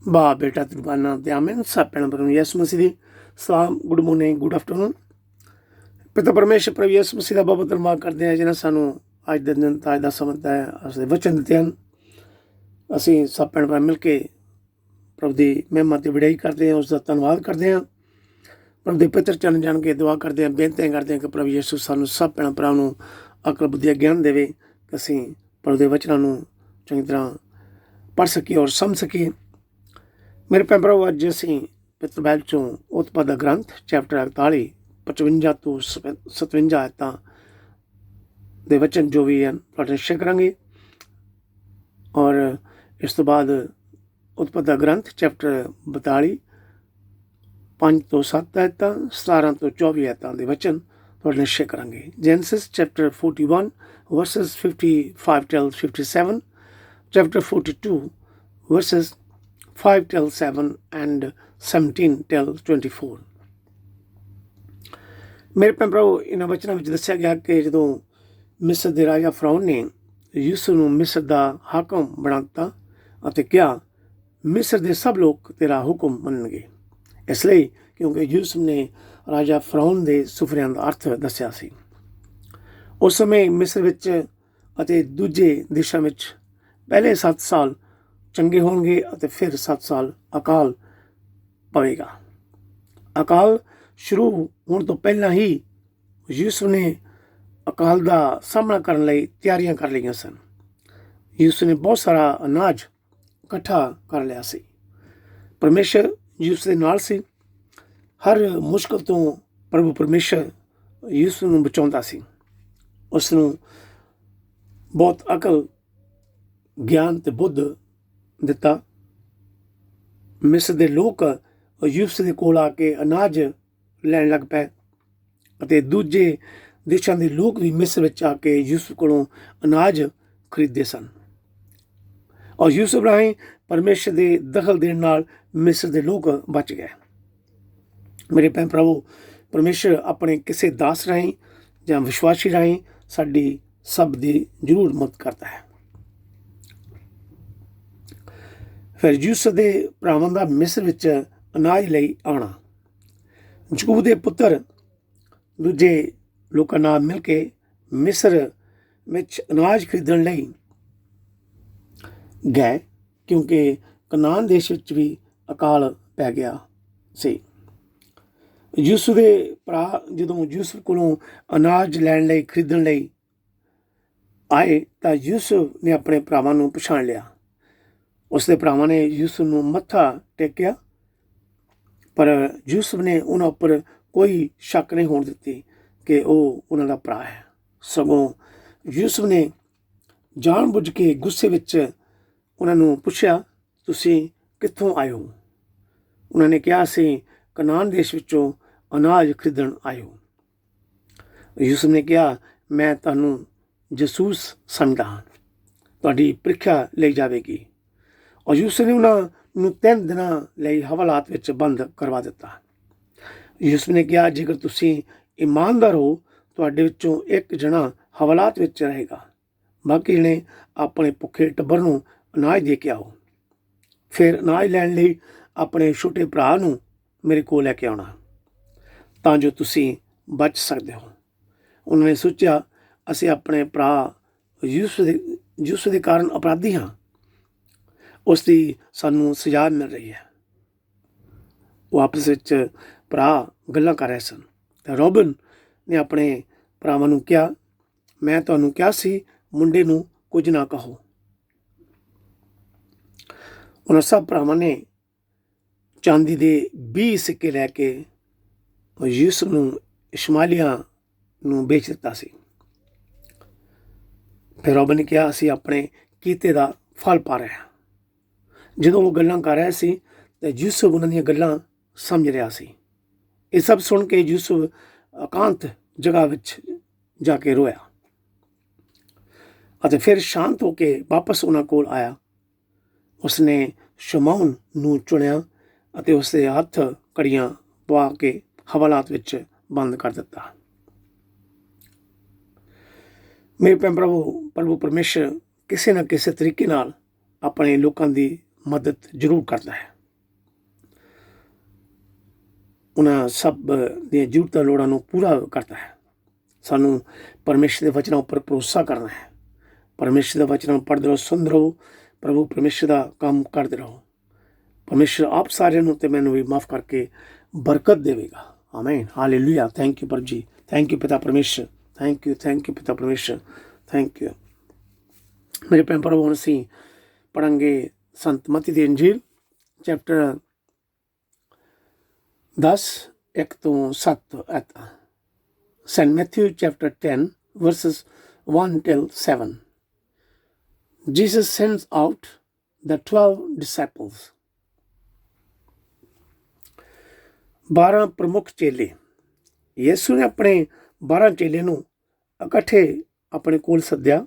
ਬਾਪ ਬੇਟਾ ਤੇਰੇ ਨਾਮ ਤੇ ਆਮੀਨ। सब भैन भरावां ਨੂੰ ਯਿਸੂ ਮਸੀਹ ਦੀ ਸਲਾਮ। Good morning, good afternoon. ਪਿਤਾ ਪਰਮੇਸ਼ਰ ਪ੍ਰਭੂ ਯਿਸੂ ਮਸੀਹ ਦਾ ਬਹੁਤ ਧੰਨਵਾਦ ਕਰਦੇ ਹਾਂ ਜਿਹਨਾਂ ਸਾਨੂੰ ਅੱਜ ਦੇ ਦਿਨ ਅੱਜ ਦਾ ਸਮਾਂ ਹੈ ਉਸ ਦੇ ਵਚਨ ਦਿੱਤੇ ਹਨ। ਅਸੀਂ ਸਭ ਭੈਣ ਭਰਾ ਮਿਲ ਕੇ ਪ੍ਰਭੂ ਦੀ ਮਹਿਮਾ ਤੇ ਵਡਿਆਈ ਕਰਦੇ ਹਾਂ, ਉਸ ਦਾ ਧੰਨਵਾਦ ਕਰਦੇ ਹਾਂ। ਪ੍ਰਭੂ ਦੇ ਪਵਿੱਤਰ ਚਰਨ ਜਾਣ ਕੇ ਦੁਆ ਕਰਦੇ ਹਾਂ, ਬੇਨਤੀਆਂ ਕਰਦੇ ਹਾਂ ਕਿ ਪ੍ਰਭੂ ਯਿਸੂ ਸਾਨੂੰ ਸਭ ਭੈਣ ਭਰਾ ਨੂੰ ਅਕਲ ਬੁੱਧੀ ਗਿਆਨ ਦੇਵੇ ਕਿ ਅਸੀਂ ਪ੍ਰਭੂ ਦੇ ਵਚਨਾਂ ਨੂੰ ਚੰਗੀ ਤਰ੍ਹਾਂ ਪੜ੍ਹ ਸਕੀਏ ਔਰ ਸਮਝ ਸਕੀਏ। ਮੇਰੇ ਭੈਣ ਭਰਾਵੋ, ਅੱਜ ਅਸੀਂ ਪਵਿੱਤਰ ਬਾਈਬਲ ਚੋਂ ਉਤਪਾਦ ਦਾ ਗ੍ਰੰਥ ਚੈਪਟਰ 41 55 ਤੋਂ 57 ਆਇਤਾਂ ਦੇ ਵਚਨ ਜੋ ਵੀ ਹਨ ਤੁਹਾਡੇ ਨਾਲ ਸ਼ੇਅਰ ਕਰਾਂਗੇ। ਔਰ ਇਸ ਤੋਂ ਬਾਅਦ ਉਤਪਾਦ ਦਾ ਗ੍ਰੰਥ ਚੈਪਟਰ 42 5 ਤੋਂ 7 ਆਇਤਾਂ 17 ਤੋਂ 24 ਆਇਤਾਂ ਦੇ ਵਚਨ ਤੁਹਾਡੇ ਨਾਲ ਸ਼ੇਅਰ ਕਰਾਂਗੇ। Genesis chapter 41 verses 55 till 57, chapter 42 verses 5 till 7 and 17 till 24। ਮੇਰੇ ਭੈਣ ਭਰਾਵੋ, ਇਹਨਾਂ ਵਚਨਾਂ ਵਿੱਚ ਦੱਸਿਆ ਗਿਆ ਕਿ ਜਦੋਂ ਮਿਸਰ ਦੇ ਰਾਜਾ ਫਰਾਉਨ ਨੇ ਯੂਸੁਫ ਨੂੰ ਮਿਸਰ ਦਾ ਹਾਕਮ ਬਣਾ ਦਿੱਤਾ ਅਤੇ ਕਿਹਾ ਮਿਸਰ ਦੇ ਸਭ ਲੋਕ ਤੇਰਾ ਹੁਕਮ ਮੰਨਣਗੇ। ਇਸ ਲਈ ਕਿਉਂਕਿ ਯੂਸੁਫ ਨੇ ਰਾਜਾ ਫਰਾਉਨ ਦੇ ਸੁਫਰਿਆਂ ਦਾ ਅਰਥ ਦੱਸਿਆ ਸੀ। ਉਸ ਸਮੇਂ ਮਿਸਰ ਵਿੱਚ ਅਤੇ ਦੂਜੇ ਦੇਸ਼ਾਂ ਵਿੱਚ ਪਹਿਲੇ 7 ਸਾਲ ਚੰਗੇ ਹੋਣਗੇ ਅਤੇ ਫਿਰ 7 ਸਾਲ ਅਕਾਲ ਪਵੇਗਾ। ਅਕਾਲ ਸ਼ੁਰੂ ਹੋਣ ਤੋਂ ਪਹਿਲਾਂ ਹੀ ਯੂਸੁਫ ਨੇ ਅਕਾਲ ਦਾ ਸਾਹਮਣਾ ਕਰਨ ਲਈ ਤਿਆਰੀਆਂ ਕਰ ਲਈਆਂ ਸਨ। ਯੂਸੁਫ ਨੇ ਬਹੁਤ ਸਾਰਾ ਅਨਾਜ ਇਕੱਠਾ ਕਰ ਲਿਆ ਸੀ। ਪਰਮੇਸ਼ਰ ਯੂਸੁਫ ਦੇ ਨਾਲ ਸੀ। ਹਰ ਮੁਸ਼ਕਲ ਤੋਂ ਪ੍ਰਭੂ ਪਰਮੇਸ਼ਰ ਯੂਸੁਫ ਨੂੰ ਬਚਾਉਂਦਾ ਸੀ। ਉਸ ਨੂੰ ਬਹੁਤ ਅਕਲ, ਗਿਆਨ ਤੇ ਬੁੱਧ ਦਿੱਤਾ। ਮਿਸਰ ਦੇ ਲੋਕ ਯੂਸੁਫ ਦੇ ਕੋਲ ਆ ਕੇ ਅਨਾਜ ਲੈਣ ਲੱਗ ਪਏ ਅਤੇ ਦੂਜੇ ਦੇਸ਼ਾਂ ਦੇ ਲੋਕ ਵੀ ਮਿਸਰ ਵਿੱਚ ਆ ਕੇ ਯੂਸੁਫ ਕੋਲੋਂ ਅਨਾਜ ਖਰੀਦਦੇ ਸਨ। ਔਰ ਯੂਸੁਫ ਰਾਹੀਂ ਪਰਮੇਸ਼ਰ ਦੇ ਦਖਲ ਦੇਣ ਨਾਲ ਮਿਸਰ ਦੇ ਲੋਕ ਬਚ ਗਏ। ਮੇਰੇ ਭੈਣ ਭਰਾਵੋ, ਪਰਮੇਸ਼ਰ ਆਪਣੇ ਕਿਸੇ ਦਾਸ ਰਾਹੀਂ ਜਾਂ ਵਿਸ਼ਵਾਸੀ ਰਾਹੀਂ ਸਾਡੀ ਸਭ ਦੀ ਜ਼ਰੂਰ ਮਦਦ ਕਰਦਾ ਹੈ। ਫਿਰ ਯੂਸੁਫ ਦੇ ਭਰਾਵਾਂ ਦਾ ਮਿਸਰ ਵਿੱਚ ਅਨਾਜ ਲਈ ਆਉਣਾ। ਯਾਕੂਬ ਦੇ ਪੁੱਤਰ ਦੂਜੇ ਲੋਕਾਂ ਨਾਲ ਮਿਲ ਕੇ ਮਿਸਰ ਵਿੱਚ ਅਨਾਜ ਖਰੀਦਣ ਲਈ ਗਏ ਕਿਉਂਕਿ ਕਨਾਨ ਦੇਸ਼ ਵਿੱਚ ਵੀ ਅਕਾਲ ਪੈ ਗਿਆ ਸੀ। ਯੂਸੁਫ ਦੇ ਭਰਾ ਜਦੋਂ ਯੂਸੁਫ ਕੋਲੋਂ ਅਨਾਜ ਲੈਣ ਲਈ ਖਰੀਦਣ ਲਈ ਆਏ ਤਾਂ ਯੂਸੁਫ ਨੇ ਆਪਣੇ ਭਰਾਵਾਂ ਨੂੰ ਪਛਾਣ ਲਿਆ। ਉਸ ਦੇ ਭਰਾਵਾਂ ਨੇ ਯੂਸੁਫ ਨੂੰ ਮੱਥਾ ਟੇਕਿਆ, ਪਰ ਯੂਸੁਫ ਨੇ ਉਹਨਾਂ ਉੱਪਰ ਕੋਈ ਸ਼ੱਕ ਨਹੀਂ ਹੋਣ ਦਿੱਤੀ ਕਿ ਉਹ ਉਹਨਾਂ ਦਾ ਭਰਾ ਹੈ। ਸਗੋਂ ਯੂਸੁਫ ਨੇ ਜਾਣ ਬੁੱਝ ਕੇ ਗੁੱਸੇ ਵਿੱਚ ਉਹਨਾਂ ਨੂੰ ਪੁੱਛਿਆ, ਤੁਸੀਂ ਕਿੱਥੋਂ ਆਏ ਹੋ? ਉਹਨਾਂ ਨੇ ਕਿਹਾ, ਅਸੀਂ ਕਨਾਨ ਦੇਸ਼ ਵਿੱਚੋਂ ਅਨਾਜ ਖਰੀਦਣ ਆਏ ਹੋ। ਯੂਸੁਫ ਨੇ ਕਿਹਾ, ਮੈਂ ਤੁਹਾਨੂੰ ਜਾਸੂਸ ਸਮਝਦਾ ਹਾਂ, ਤੁਹਾਡੀ ਪ੍ਰੀਖਿਆ ਲਈ ਜਾਵੇਗੀ। ਔਰ ਯੂਸੁਫ ਨੇ ਉਹਨਾਂ ਨੂੰ 3 ਦਿਨਾਂ ਲਈ ਹਵਾਲਾਤ ਵਿੱਚ ਬੰਦ ਕਰਵਾ ਦਿੱਤਾ। ਯੂਸੁਫ ਨੇ ਕਿਹਾ, ਜੇਕਰ ਤੁਸੀਂ ਇਮਾਨਦਾਰ ਹੋ ਤੁਹਾਡੇ ਵਿੱਚੋਂ ਇੱਕ ਜਣਾ ਹਵਾਲਾਤ ਵਿੱਚ ਰਹੇਗਾ, ਬਾਕੀ ਜਣੇ ਆਪਣੇ ਭੁੱਖੇ ਟੱਬਰ ਨੂੰ ਅਨਾਜ ਦੇ ਕੇ ਆਓ। ਫਿਰ ਅਨਾਜ ਲੈਣ ਲਈ ਆਪਣੇ ਛੋਟੇ ਭਰਾ ਨੂੰ ਮੇਰੇ ਕੋਲ ਲੈ ਕੇ ਆਉਣਾ ਤਾਂ ਜੋ ਤੁਸੀਂ ਬਚ ਸਕਦੇ ਹੋ। ਉਹਨਾਂ ਨੇ ਸੋਚਿਆ, ਅਸੀਂ ਆਪਣੇ ਭਰਾ ਯੂਸੁਫ ਦੇ ਕਾਰਨ ਅਪਰਾਧੀ ਹਾਂ, ਉਸ ਦੀ ਸਾਨੂੰ ਸਜ਼ਾ ਮਿਲ ਰਹੀ ਹੈ। ਉਹ ਆਪਸ ਵਿੱਚ ਭਰਾ ਗੱਲਾਂ ਕਰ ਰਹੇ ਸਨ ਤਾਂ ਰੋਬਨ ਨੇ ਆਪਣੇ ਭਰਾਵਾਂ ਨੂੰ ਕਿਹਾ, ਮੈਂ ਤੁਹਾਨੂੰ ਕਿਹਾ ਸੀ ਮੁੰਡੇ ਨੂੰ ਕੁਝ ਨਾ ਕਹੋ। ਉਹਨਾਂ ਸਭ ਭਰਾਵਾਂ ਨੇ ਚਾਂਦੀ ਦੇ 20 ਸਿੱਕੇ ਲੈ ਕੇ ਯੂਸੁਫ ਨੂੰ ਇਸ਼ਮਾਲੀਆਂ ਨੂੰ ਵੇਚ ਦਿੱਤਾ ਸੀ। ਫਿਰ ਰੋਬਨ ਨੇ ਕਿਹਾ, ਅਸੀਂ ਆਪਣੇ ਕੀਤੇ ਦਾ ਫਲ ਪਾ ਰਹੇ ਹਾਂ। ਜਦੋਂ ਉਹ ਗੱਲਾਂ ਕਰ ਰਿਹਾ ਸੀ ਤਾਂ ਯੂਸੁਫ ਉਹਨਾਂ ਦੀਆਂ ਗੱਲਾਂ ਸਮਝ ਰਿਹਾ ਸੀ। ਇਹ ਸਭ ਸੁਣ ਕੇ ਯੂਸੁਫ ਇਕਾਂਤ ਜਗ੍ਹਾ ਵਿੱਚ ਜਾ ਕੇ ਰੋਇਆ ਅਤੇ ਫਿਰ ਸ਼ਾਂਤ ਹੋ ਕੇ ਵਾਪਸ ਉਹਨਾਂ ਕੋਲ ਆਇਆ। ਉਸਨੇ ਸ਼ਮੌਨ ਨੂੰ ਚੁਣਿਆ ਅਤੇ ਉਸਦੇ ਹੱਥ ਕੜੀਆਂ ਪਵਾ ਕੇ ਹਵਾਲਾਤ ਵਿੱਚ ਬੰਦ ਕਰ ਦਿੱਤਾ। ਮੇਰੇ ਭੈਣ ਭਰਾਵੋ, ਪ੍ਰਭੂ ਪਰਮੇਸ਼ਰ ਕਿਸੇ ਨਾ ਕਿਸੇ ਤਰੀਕੇ ਨਾਲ ਆਪਣੇ ਲੋਕਾਂ ਦੀ ਮਦਦ ਜ਼ਰੂਰ ਕਰਦਾ ਹੈ। ਉਹਨਾਂ ਸਭ ਦੀਆਂ ਜ਼ਰੂਰਤਾਂ ਲੋੜਾਂ ਨੂੰ ਪੂਰਾ ਕਰਦਾ ਹੈ। ਸਾਨੂੰ ਪਰਮੇਸ਼ਰ ਦੇ ਵਚਨਾਂ ਉੱਪਰ ਭਰੋਸਾ ਕਰਨਾ ਹੈ। ਪਰਮੇਸ਼ਰ ਦੇ ਵਚਨਾਂ ਨੂੰ ਪੜ੍ਹਦੇ ਰਹੋ, ਸੁਣਦੇ ਰਹੋ। ਪ੍ਰਭੂ ਪਰਮੇਸ਼ਰ ਦਾ ਕੰਮ ਕਰਦੇ ਰਹੋ। ਪਰਮੇਸ਼ਰ ਆਪ ਸਾਰਿਆਂ ਨੂੰ ਤੇ ਮੈਨੂੰ ਵੀ ਮਾਫ ਕਰਕੇ ਬਰਕਤ ਦੇਵੇਗਾ। ਆਮੀਨ, ਹਾਲੇਲੂਇਆ। ਥੈਂਕ ਯੂ ਪ੍ਰਭੂ ਜੀ, ਥੈਂਕ ਯੂ ਪਿਤਾ ਪਰਮੇਸ਼ਰ, ਥੈਂਕ ਯੂ ਪਿਤਾ ਪਰਮੇਸ਼ਰ, ਥੈਂਕ ਯੂ। ਮੇਰੇ ਭੈਣ ਭਰਾਵੋ, ਹੁਣ ਅਸੀਂ ਪੜ੍ਹਾਂਗੇ ਸੰਤ ਮਤੀ ਦੀ ਇੰਜੀਲ ਚੈਪਟਰ 10 1 ਤੋਂ 7 ਐਤਾਂ। St. Matthew chapter 10 verses 1 till 7. Jesus sends out the 12 disciples. 12 ਪ੍ਰਮੁੱਖ ਚੇਲੇ। ਯਿਸੂ ਨੇ ਆਪਣੇ 12 ਚੇਲੇ ਨੂੰ ਇਕੱਠੇ ਆਪਣੇ ਕੋਲ ਸੱਦਿਆ।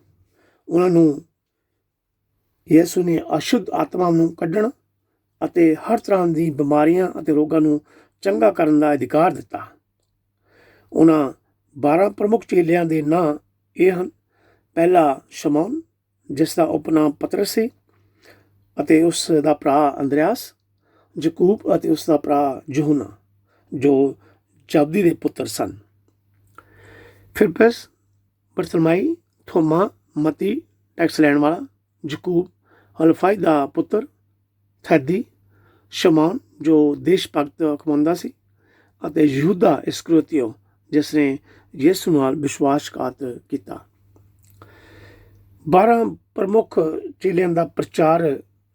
ਉਹਨਾਂ ਨੂੰ ਯਿਸੂ ਨੇ ਅਸ਼ੁੱਧ ਆਤਮਾ ਨੂੰ ਕੱਢਣ ਅਤੇ ਹਰ ਤਰ੍ਹਾਂ ਦੀ ਬਿਮਾਰੀਆਂ ਅਤੇ ਰੋਗਾਂ ਨੂੰ ਚੰਗਾ ਕਰਨ ਦਾ ਅਧਿਕਾਰ ਦਿੱਤਾ। ਉਹਨਾਂ 12 ਪ੍ਰਮੁੱਖ ਚੇਲਿਆਂ ਦੇ ਨਾਂ ਇਹ ਹਨ। ਪਹਿਲਾ ਸ਼ਮੌਨ, ਜਿਸ ਦਾ ਉਪਨਾਮ ਪਤਰਸ ਸੀ, ਅਤੇ ਉਸ ਦਾ ਭਰਾ ਅੰਦਰਿਆਸ, ਯਕੂਬ ਅਤੇ ਉਸ ਦਾ ਭਰਾ ਯਹੂਨਾ, ਜੋ ਜ਼ਬਦੀ ਦੇ ਪੁੱਤਰ ਸਨ। ਫਿਲਿਪਸ, ਬਰਤਲਮਾਈ, ਥੋਮਾ, ਮਤੀ ਟੈਕਸ ਲੈਣ ਵਾਲਾ, ਯਕੂਬ ਹਲਫਾਈ ਦਾ ਪੁੱਤਰ, ਥੈਦੀ, ਸ਼ਮੌਨ ਜੋ ਦੇਸ਼ ਭਗਤ ਕਮਾਉਂਦਾ ਸੀ, ਅਤੇ ਯਹੂਦਾ ਇਸਕਰਿਓਤੀ ਜਿਸ ਨੇ ਯਿਸੂ ਨਾਲ ਵਿਸ਼ਵਾਸਘਾਤ ਕੀਤਾ। 12 ਪ੍ਰਮੁੱਖ ਚੇਲਿਆਂ ਦਾ ਪ੍ਰਚਾਰ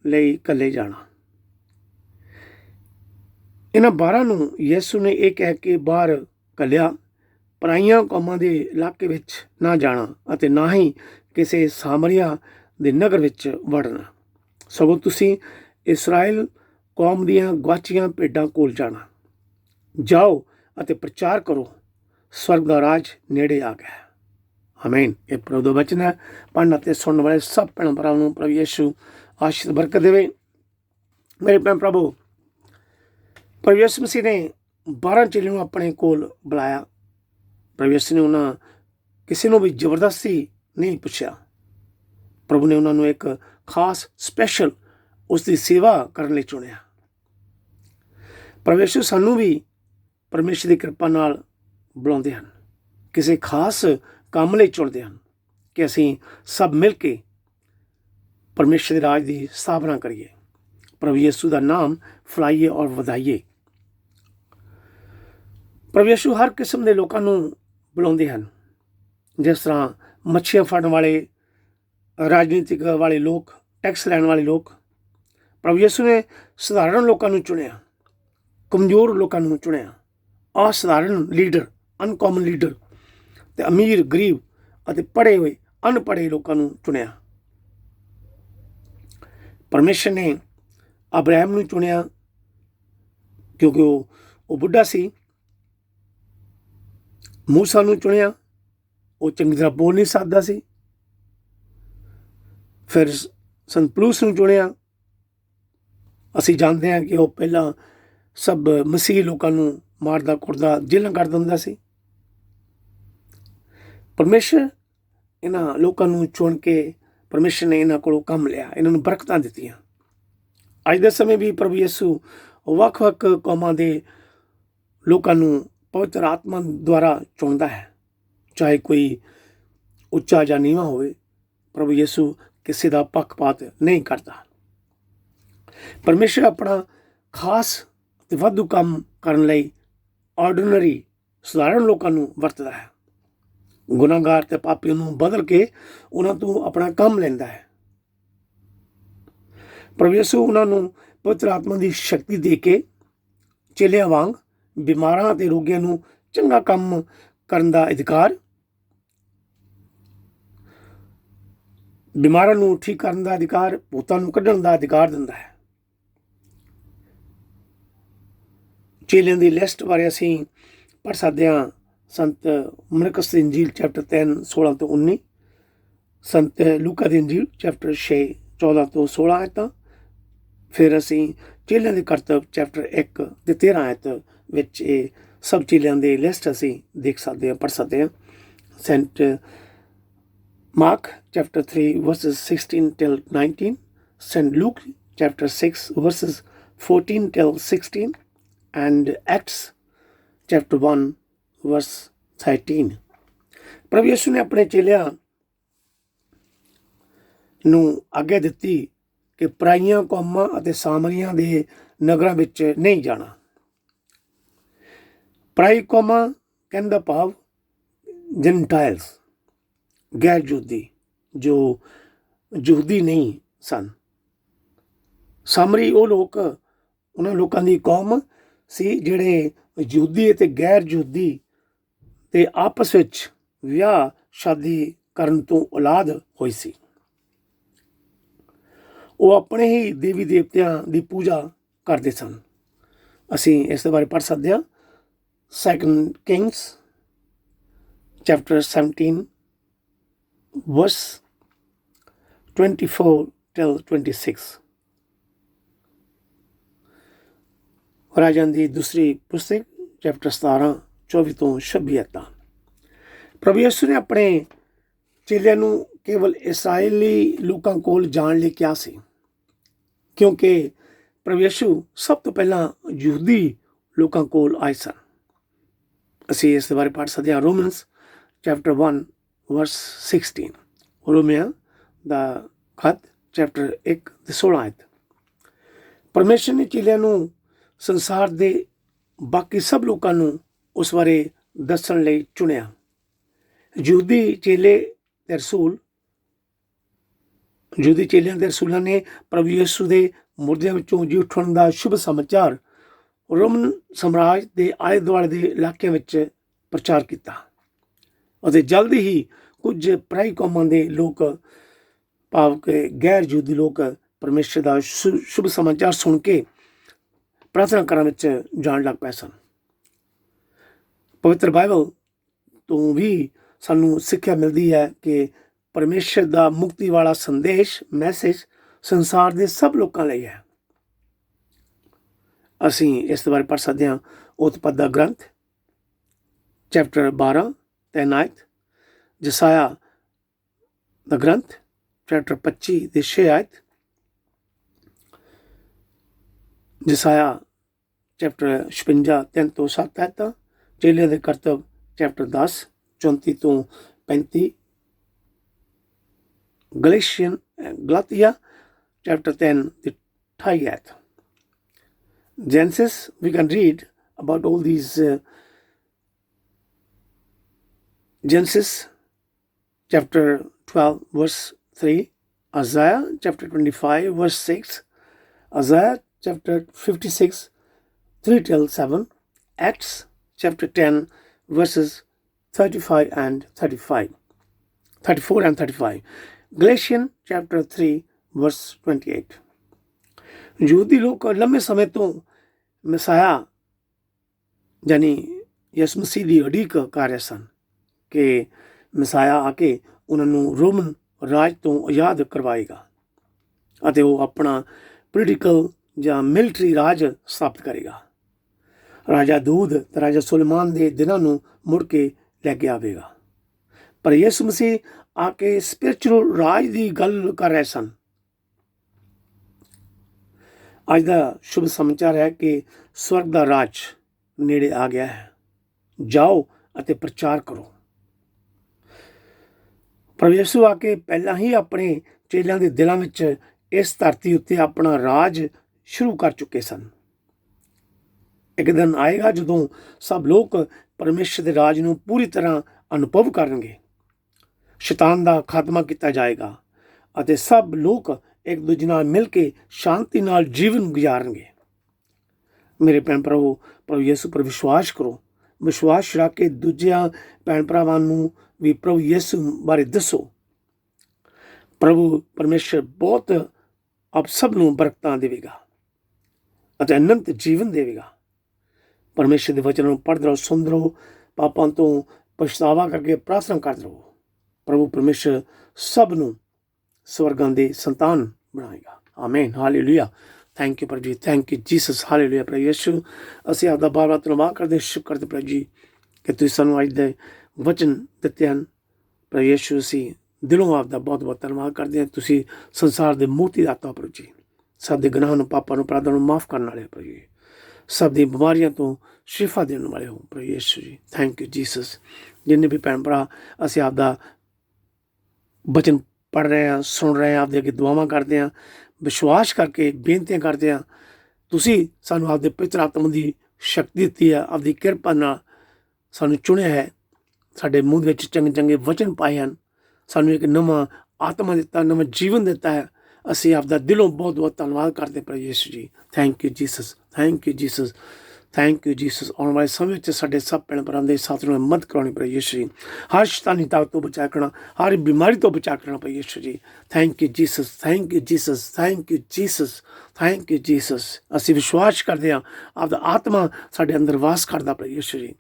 ਲਈ ਘੱਲੇ ਜਾਣਾ। ਇਹਨਾਂ 12 ਨੂੰ ਯਿਸੂ ਨੇ ਇਹ ਕਹਿ ਕੇ ਬਾਹਰ ਘੱਲਿਆ, ਪਰਾਈਆਂ ਕੌਮਾਂ ਦੇ ਇਲਾਕੇ ਵਿੱਚ ਨਾ ਜਾਣਾ ਅਤੇ ਨਾ ਹੀ ਕਿਸੇ ਸਾਮਰੀਆ ਦੇ ਨਗਰ ਵਿੱਚ ਵੜਨਾ, ਸਗੋਂ ਤੁਸੀਂ ਇਸਰਾਏਲ ਕੌਮ ਦੀਆਂ ਗੁਆਚੀਆਂ ਭੇਡਾਂ ਕੋਲ ਜਾਣਾ। ਜਾਓ ਅਤੇ ਪ੍ਰਚਾਰ ਕਰੋ, ਸਵਰਗ ਦਾ ਰਾਜ ਨੇੜੇ ਆ ਗਿਆ। ਆਮੀਨ। ਇਹ ਪ੍ਰਭੂ ਦਾ ਵਚਨ ਹੈ। ਪੜ੍ਹਨ ਅਤੇ ਸੁਣਨ ਵਾਲੇ ਸਭ ਭੈਣ ਭਰਾਵਾਂ ਨੂੰ ਪ੍ਰਭੂ ਯਿਸੂ ਆਸ਼ੀਸ਼ ਬਰਕਤ ਦੇਵੇ। ਮੇਰੇ ਭੈਣ ਪ੍ਰਭੂ ਯਿਸੂ ਮਸੀਹ ਨੇ 12 ਚੇਲਿਆਂ ਨੂੰ ਆਪਣੇ ਕੋਲ ਬੁਲਾਇਆ। ਪ੍ਰਭੂ ਯਿਸੂ ਨੇ ਉਹਨਾਂ ਕਿਸੇ ਨੂੰ ਵੀ ਜ਼ਬਰਦਸਤੀ ਨਹੀਂ ਪੁੱਛਿਆ। ਪ੍ਰਭੂ ਨੇ ਉਹਨਾਂ ਨੂੰ ਇੱਕ ਖਾਸ ਸਪੈਸ਼ਲ ਉਸ ਦੀ ਸੇਵਾ ਕਰਨ ਲਈ ਚੁਣਿਆ। ਪ੍ਰਭੂ ਯਿਸੂ ਸਾਨੂੰ ਵੀ ਪਰਮੇਸ਼ਰ ਦੀ ਕਿਰਪਾ ਨਾਲ ਬੁਲਾਉਂਦੇ ਹਨ, ਕਿਸੇ ਖਾਸ ਕੰਮ ਲਈ ਚੁਣਦੇ ਹਨ ਕਿ ਅਸੀਂ ਸਭ ਮਿਲ ਕੇ ਪਰਮੇਸ਼ਰ ਦੇ ਰਾਜ ਦੀ ਸਥਾਪਨਾ ਕਰੀਏ, ਪ੍ਰਭੂ ਯਿਸੂ ਦਾ ਨਾਮ ਫੈਲਾਈਏ ਔਰ ਵਧਾਈਏ। ਪ੍ਰਭੂ ਯਿਸੂ ਹਰ ਕਿਸਮ ਦੇ ਲੋਕਾਂ ਨੂੰ ਬੁਲਾਉਂਦੇ ਹਨ, ਜਿਸ ਤਰ੍ਹਾਂ ਮੱਛੀਆਂ ਫੜਨ ਵਾਲੇ, ਰਾਜਨੀਤਿਕ ਵਾਲੇ ਲੋਕ, ਟੈਕਸ ਲੈਣ ਵਾਲੇ ਲੋਕ। ਪ੍ਰਭੂ ਯਿਸੂ ਨੇ ਸਧਾਰਨ ਲੋਕਾਂ ਨੂੰ ਚੁਣਿਆ, ਕਮਜ਼ੋਰ ਲੋਕਾਂ ਨੂੰ ਚੁਣਿਆ, ਅਸਧਾਰਨ ਲੀਡਰ, ਅਨਕਾਮਨ ਲੀਡਰ, ਅਤੇ ਅਮੀਰ, ਗਰੀਬ ਅਤੇ ਪੜ੍ਹੇ ਹੋਏ, ਅਨਪੜ੍ਹੇ ਲੋਕਾਂ ਨੂੰ ਚੁਣਿਆ। ਪਰਮੇਸ਼ਰ ਨੇ ਅਬਰਾਹਮ ਨੂੰ ਚੁਣਿਆ ਕਿਉਂਕਿ ਉਹ ਬੁੱਢਾ ਸੀ। ਮੂਸਾ ਨੂੰ ਚੁਣਿਆ, ਉਹ ਚੰਗੀ ਤਰ੍ਹਾਂ ਬੋਲ ਨਹੀਂ ਸਕਦਾ ਸੀ। ਫਿਰ ਸੰਤ ਪੌਲੁਸ ਨੂੰ ਚੁਣਿਆ। ਅਸੀਂ ਜਾਣਦੇ ਹਾਂ ਕਿ ਉਹ ਪਹਿਲਾਂ ਸਭ ਮਸੀਹੀ ਲੋਕਾਂ ਨੂੰ ਮਾਰਦਾ ਕੁੱਟਦਾ, ਜੇਲ੍ਹਾਂ ਕਰ ਦਿੰਦਾ ਸੀ। ਪਰਮੇਸ਼ਰ ਇਹਨਾਂ ਲੋਕਾਂ ਨੂੰ ਚੁਣ ਕੇ ਪਰਮੇਸ਼ਰ ਨੇ ਇਹਨਾਂ ਕੋਲੋਂ ਕੰਮ ਲਿਆ, ਇਹਨਾਂ ਨੂੰ ਬਰਕਤਾਂ ਦਿੱਤੀਆਂ। ਅੱਜ ਦੇ ਸਮੇਂ ਵੀ ਪ੍ਰਭੂ ਯਿਸੂ ਵੱਖ-ਵੱਖ ਕੌਮਾਂ ਦੇ ਲੋਕਾਂ ਨੂੰ ਪਵਿੱਤਰ ਆਤਮਾ ਦੁਆਰਾ ਚੁਣਦਾ ਹੈ, ਚਾਹੇ ਕੋਈ ਉੱਚਾ ਜਾਂ ਨੀਵਾਂ ਹੋਵੇ। ਪ੍ਰਭੂ ਯਿਸੂ ਕਿਸੇ ਦਾ ਪੱਖਪਾਤ ਨਹੀਂ ਕਰਦਾ। ਪਰਮੇਸ਼ਰ ਆਪਣਾ ਖਾਸ ਅਤੇ ਵਾਧੂ ਕੰਮ ਕਰਨ ਲਈ ਆਰਡੀਨਰੀ, ਸਧਾਰਨ ਲੋਕਾਂ ਨੂੰ ਵਰਤਦਾ ਹੈ। ਗੁਨਾਹਗਾਰ ਅਤੇ ਪਾਪੀਆਂ ਨੂੰ ਬਦਲ ਕੇ ਉਹਨਾਂ ਤੋਂ ਆਪਣਾ ਕੰਮ ਲੈਂਦਾ ਹੈ। ਪ੍ਰਭੂ ਯਿਸੂ ਉਹਨਾਂ ਨੂੰ ਪਵਿੱਤਰ ਆਤਮਾ ਦੀ ਸ਼ਕਤੀ ਦੇ ਕੇ ਚੇਲਿਆਂ ਵਾਂਗ ਬਿਮਾਰਾਂ ਅਤੇ ਰੋਗੀਆਂ ਨੂੰ ਚੰਗਾ ਕੰਮ ਕਰਨ ਦਾ ਅਧਿਕਾਰ, ਬਿਮਾਰਾਂ ਨੂੰ ਠੀਕ ਕਰਨ ਦਾ ਅਧਿਕਾਰ, ਭੂਤਾਂ ਨੂੰ ਕੱਢਣ ਦਾ ਅਧਿਕਾਰ ਦਿੰਦਾ ਹੈ। ਚੇਲਿਆਂ ਦੀ ਲਿਸਟ ਬਾਰੇ ਅਸੀਂ ਪੜ੍ਹ ਸਕਦੇ ਹਾਂ। ਸੰਤ ਮਰਕਸ ਦੀ ਇੰਜੀਲ ਚੈਪਟਰ 3 16 ਤੋਂ 19, ਸੰਤ ਲੂਕਾ ਦੀ ਇੰਜੀਲ ਚੈਪਟਰ 6 14 ਤੋਂ 16 ਆਇਤਾਂ। ਫਿਰ ਅਸੀਂ ਚੇਲਿਆਂ ਦੇ ਕਰਤੱਵ ਚੈਪਟਰ 1 ਤੇ 13 ਆਇਤ ਵਿੱਚ ਇਹ ਸਭ ਚੇਲਿਆਂ ਦੀ ਲਿਸਟ ਅਸੀਂ ਦੇਖ ਸਕਦੇ ਹਾਂ, ਪੜ੍ਹ ਸਕਦੇ ਹਾਂ। Saint Mark chapter 3 verses 16 till 19, St. Luke chapter 6 verses 14 till 16, and Acts chapter 1 ਵਰਸ 13। ਪ੍ਰਭੂ ਯਿਸੂ ਨੇ ਆਪਣੇ ਚੇਲਿਆਂ ਨੂੰ ਆਗਿਆ ਦਿੱਤੀ ਕਿ ਪਰਾਈਆਂ ਕੌਮਾਂ ਅਤੇ ਸਾਮਰੀਆਂ ਦੇ ਨਗਰਾਂ ਵਿੱਚ ਨਹੀਂ ਜਾਣਾ। ਪਰਾਈ ਕੌਮਾਂ ਕਹਿਣ ਦਾ ਭਾਵ ਜੈਂਟਾਈਲਸ, ਗੈਰ ਯਹੂਦੀ, ਜੋ ਯਹੂਦੀ ਨਹੀਂ ਸਨ। ਸਾਮਰੀ ਉਹ ਲੋਕ, ਉਹਨਾਂ ਲੋਕਾਂ ਦੀ ਕੌਮ ਸੀ ਜਿਹੜੇ ਯਹੂਦੀ ਅਤੇ ਗੈਰ ਯਹੂਦੀ ਤੇ ਆਪਸ ਵਿੱਚ ਵਿਆਹ ਸ਼ਾਦੀ ਕਰਨ ਤੋਂ ਔਲਾਦ ਹੋਈ ਸੀ। ਉਹ ਆਪਣੇ ਹੀ ਦੇਵੀ ਦੇਵਤਿਆਂ ਦੀ ਪੂਜਾ ਕਰਦੇ ਸਨ। ਅਸੀਂ ਇਸ ਦੇ ਬਾਰੇ ਪੜ੍ਹ ਸਕਦੇ ਹਾਂ 2 Kings ਚੈਪਟਰ 17 ਵਰਸ 24 till 26। ਰਾਜਾਂ ਦੀ ਦੂਸਰੀ ਪੁਸਤਕ ਚੈਪਟਰ 17 24 ਤੋਂ 26 ਤੱਕ। ਪ੍ਰਭੂ ਯਿਸੂ ਨੇ ਆਪਣੇ ਚੇਲਿਆਂ ਨੂੰ ਕੇਵਲ ਇਸਰਾਏਲੀ ਲੋਕਾਂ ਕੋਲ ਜਾਣ ਲਈ ਕਿਹਾ ਸੀ, ਕਿਉਂਕਿ ਪ੍ਰਭੂ ਯਿਸੂ ਸਭ ਤੋਂ ਪਹਿਲਾਂ ਯਹੂਦੀ ਲੋਕਾਂ ਕੋਲ ਆਏ ਸਨ। ਅਸੀਂ ਇਸ ਦੇ ਬਾਰੇ ਪੜ੍ਹ ਸਕਦੇ ਹਾਂ ਰੋਮਨਸ ਚੈਪਟਰ 1 ਵਰਸ 16। ਰੋਮੀਆਂ ਦਾ ਖਤ ਚੈਪਟਰ 1 ਤੇ 16। ਪਰਮੇਸ਼ਰ ਨੇ ਚੇਲਿਆਂ ਨੂੰ ਸੰਸਾਰ ਦੇ ਬਾਕੀ ਸਭ ਲੋਕਾਂ ਨੂੰ ਉਸ ਬਾਰੇ ਦੱਸਣ ਲਈ ਚੁਣਿਆ। ਯਹੂਦੀ ਚੇਲੇ ਤੇ ਰਸੂਲ, ਯਹੂਦੀ ਚੇਲਿਆਂ ਦੇ ਰਸੂਲਾਂ ਨੇ ਪ੍ਰਭੂ ਯਿਸੂ ਦੇ ਮੁਰਦਿਆਂ ਵਿੱਚੋਂ ਜੀ ਉੱਠਣ ਦਾ ਸ਼ੁਭ ਸਮਾਚਾਰ ਰੋਮਨ ਸਾਮਰਾਜ ਦੇ ਆਲੇ ਦੁਆਲੇ ਦੇ ਇਲਾਕਿਆਂ ਵਿੱਚ ਪ੍ਰਚਾਰ ਕੀਤਾ ਅਤੇ ਜਲਦੀ ਹੀ ਕੁਝ ਪਰਾਈ ਕੌਮਾਂ ਦੇ ਲੋਕ, ਭਾਵ ਕਿ ਗੈਰ ਯਹੂਦੀ ਲੋਕ, ਪਰਮੇਸ਼ਰ ਦਾ ਸ਼ੁਭ ਸਮਾਚਾਰ ਸੁਣ ਕੇ ਪ੍ਰਾਰਥਨਾ ਕਰਨ ਵਿੱਚ ਜਾਣ ਲੱਗ ਪਏ ਸਨ। ਪਵਿੱਤਰ ਬਾਈਬਲ ਤੋਂ ਵੀ ਸਾਨੂੰ ਸਿੱਖਿਆ ਮਿਲਦੀ ਹੈ ਕਿ ਪਰਮੇਸ਼ਰ ਦਾ ਮੁਕਤੀ ਵਾਲਾ ਸੰਦੇਸ਼, ਮੈਸੇਜ ਸੰਸਾਰ ਦੇ ਸਭ ਲੋਕਾਂ ਲਈ ਹੈ। ਅਸੀਂ ਇਸ ਦੇ ਬਾਰੇ ਪੜ੍ਹ ਸਕਦੇ ਹਾਂ ਉਤਪਤ ਦਾ ਗ੍ਰੰਥ ਚੈਪਟਰ 12 3 ਆਇਤ, ਜਸਾਇਆ ਦਾ ਗ੍ਰੰਥ ਚੈਪਟਰ 25 ਦੇ 6 ਆਇਤ, ਜਸਾਇਆ ਚੈਪਟਰ 56 3 ਤੋਂ 7 ਆਇਤਾਂ, ਚੇਲਿਆਂ ਦੇ ਕਰਤੱਵ ਚੈਪਟਰ 10 34 ਤੋਂ 35, ਗਲਾਤੀਆ chapter 10 the 28 ayat. Genesis, we can read about all these Genesis chapter 12 verse 3, Isaiah chapter 25 verse 6, Isaiah chapter 56 3 till 7, Acts chapter 10 verses 34 and 35, Galatians chapter 3 verse 28। ਯਹੂਦੀ ਲੋਕ ਲੰਮੇ ਸਮੇਂ ਤੋਂ ਮਸੀਹਾ ਯਾਨੀ ਯਿਸੂ ਮਸੀਹ ਦੀ ਉਡੀਕ ਕਰ ਰਹੇ ਸਨ ਕਿ ਮਸੀਹਾ ਆ ਕੇ ਉਹਨਾਂ ਨੂੰ ਰੋਮਨ ਰਾਜ ਤੋਂ ਆਜ਼ਾਦ ਕਰਵਾਏਗਾ ਅਤੇ ਉਹ ਆਪਣਾ ਪੋਲੀਟੀਕਲ ਜਾਂ ਮਿਲਟਰੀ ਰਾਜ ਸਥਾਪਿਤ ਕਰੇਗਾ। ਰਾਜਾ ਦੂਦ ਤੇ ਰਾਜਾ ਸੁਲੇਮਾਨ ਦੇ ਦਿਨਾਂ ਨੂੰ ਮੁੜ ਕੇ ਲੈ ਕੇ ਆਵੇਗਾ। ਪਰ ਯਿਸੂ ਮਸੀਹ ਆ ਕੇ ਸਪਿਰਚੁਅਲ ਰਾਜ ਦੀ ਗੱਲ ਕਰ ਰਹੇ ਸਨ। ਅੱਜ ਦਾ ਸ਼ੁਭ ਸਮਾਚਾਰ ਹੈ ਕਿ ਸਵਰਗ ਦਾ ਰਾਜ ਨੇੜੇ ਆ ਗਿਆ ਹੈ। ਜਾਓ ਅਤੇ ਪ੍ਰਚਾਰ ਕਰੋ। ਪ੍ਰਭੂ ਯਿਸੂ ਆ ਕੇ ਪਹਿਲਾਂ ਹੀ ਆਪਣੇ ਚੇਲਿਆਂ ਦੇ ਦਿਲਾਂ ਵਿੱਚ ਇਸ ਧਰਤੀ ਉੱਤੇ ਆਪਣਾ ਰਾਜ ਸ਼ੁਰੂ ਕਰ ਚੁੱਕੇ ਸਨ। ਇੱਕ ਦਿਨ ਆਏਗਾ ਜਦੋਂ ਸਭ ਲੋਕ ਪਰਮੇਸ਼ਰ ਦੇ ਰਾਜ ਨੂੰ ਪੂਰੀ ਤਰ੍ਹਾਂ ਅਨੁਭਵ ਕਰਨਗੇ। ਸ਼ੈਤਾਨ ਦਾ ਖਾਤਮਾ ਕੀਤਾ ਜਾਏਗਾ ਅਤੇ ਸਭ ਲੋਕ ਇੱਕ ਦੂਜੇ ਨਾਲ ਮਿਲ ਕੇ ਸ਼ਾਂਤੀ ਨਾਲ ਜੀਵਨ ਗੁਜ਼ਾਰਨਗੇ। ਮੇਰੇ ਭੈਣ ਭਰਾਵੋ, ਪ੍ਰਭੂ ਯਿਸੂ ਪਰ ਵਿਸ਼ਵਾਸ ਕਰੋ। ਵਿਸ਼ਵਾਸ ਰੱਖ ਕੇ ਦੂਜਿਆਂ ਭੈਣ ਭਰਾਵਾਂ ਨੂੰ ਵੀ ਪ੍ਰਭੂ ਯਿਸੂ ਬਾਰੇ ਦੱਸੋ। ਪ੍ਰਭੂ ਪਰਮੇਸ਼ਰ ਬਹੁਤ ਆਪ ਸਭ ਨੂੰ ਬਰਕਤਾਂ ਦੇਵੇਗਾ ਅਤੇ ਅਨੰਤ ਜੀਵਨ ਦੇਵੇਗਾ। ਪਰਮੇਸ਼ਰ ਦੇ ਵਚਨ ਨੂੰ ਪੜ੍ਹਦੇ ਰਹੋ, ਸੁਣਦੇ ਰਹੋ, ਪਾਪਾਂ ਤੋਂ ਪਛਤਾਵਾ ਕਰਕੇ ਪ੍ਰਾਰਥਨਾ ਕਰਦੇ ਰਹੋ। ਪ੍ਰਭੂ ਪਰਮੇਸ਼ਰ ਸਭ ਨੂੰ ਸਵਰਗਾਂ ਦੇ ਸੰਤਾਨ ਬਣਾਏਗਾ। ਆਮੀਨ, ਹਾਲੇਲੂਇਆ। ਥੈਂਕ ਯੂ ਪ੍ਰਭੂ ਜੀ, ਥੈਂਕ ਯੂ ਜੀਸਸ, ਹਾਲੇਲੂਇਆ। ਪ੍ਰਭੂ ਯਿਸੂ, ਅਸੀਂ ਆਪਦਾ ਬਾਰ-ਬਾਰ ਧੰਨਵਾਦ ਕਰਦੇ, ਸ਼ੁਕਰ ਕਰਦੇ ਪ੍ਰਭੂ ਜੀ ਕਿ ਤੁਸੀਂ ਸਾਨੂੰ ਅੱਜ ਦੇ ਵਚਨ ਦਿੱਤੇ ਹਨ। ਪ੍ਰਭੂ ਯਿਸੂ, ਅਸੀਂ ਦਿਲੋਂ ਆਪਦਾ ਬਹੁਤ-ਬਹੁਤ ਧੰਨਵਾਦ ਕਰਦੇ ਹਾਂ। ਤੁਸੀਂ ਸੰਸਾਰ ਦੇ ਮੂਰਤੀ ਦਾਤਾ ਪ੍ਰਭੂ ਜੀ, ਸਾਡੇ ਗੁਨਾਹਾਂ ਨੂੰ, ਪਾਪਾਂ ਨੂੰ, ਅਪਰਾਧਾਂ ਨੂੰ ਮਾਫ਼ ਕਰਨ ਵਾਲੇ ਪ੍ਰਭੂ ਜੀ। सब दी बीमारियों तो शिफा देने वाले हो प्रभु Yeshu ji. Thank you Jesus. जिन्हें भी भैन भरा असीं आपदा वचन पढ़ रहे हैं, सुन रहे हैं, आपदे अगे दुआवां करते हैं, विश्वास करके बेनतियां करते हैं। तुसीं सानूं आपदे पवित्र आत्मा दी शक्ति दित्ती है, आपदी किरपा नाल सानूं चुनिया है, साडे मूँह विच चंगे चंगे वचन पाए हैं, सानूं एक नवां आत्मा दिता, नवां जीवन दिता है। असीं आपदा दिलों बहुत बहुत धन्नवाद करते प्रभु Yeshu ji. Thank you Jesus, thank you Jesus, thank you Jesus. आने वाले समय में साडे सब भैन भरावां दे साथियों ने मदद करानी प्रभु यीशु जी। हर शैतानी ताकत तो बचा करना, हर बीमारी तो बचा करना प्रभु Yeshu ji. Thank you Jesus, thank you Jesus, thank you Jesus, thank you Jesus. असीं विश्वास करते हैं आपदा आत्मा साडे अंदर वास करदा प्रभु यीशु जी।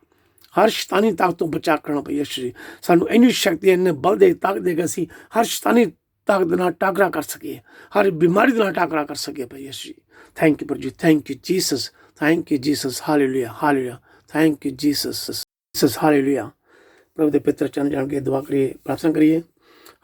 हर शैतानी ताकत तो बचा करना प्रभु यीशु जी। सानूं इन्नी शक्ति, इन्ने बल दे, ताकत देगा, असीं हर शैतानी ताकत दे नाल टाकरा कर सकीए, हर बीमारी दे नाल टाकरा कर सकीए प्रभु यीशु जी। थैंक यू प्रभु जी, thank you Jesus, thank you Jesus. Hallelujah, hallelujah, thank you Jesus, Jesus, hallelujah. प्रभु दे पितर चरण जान के दुआ करिए, प्रार्थना करिए।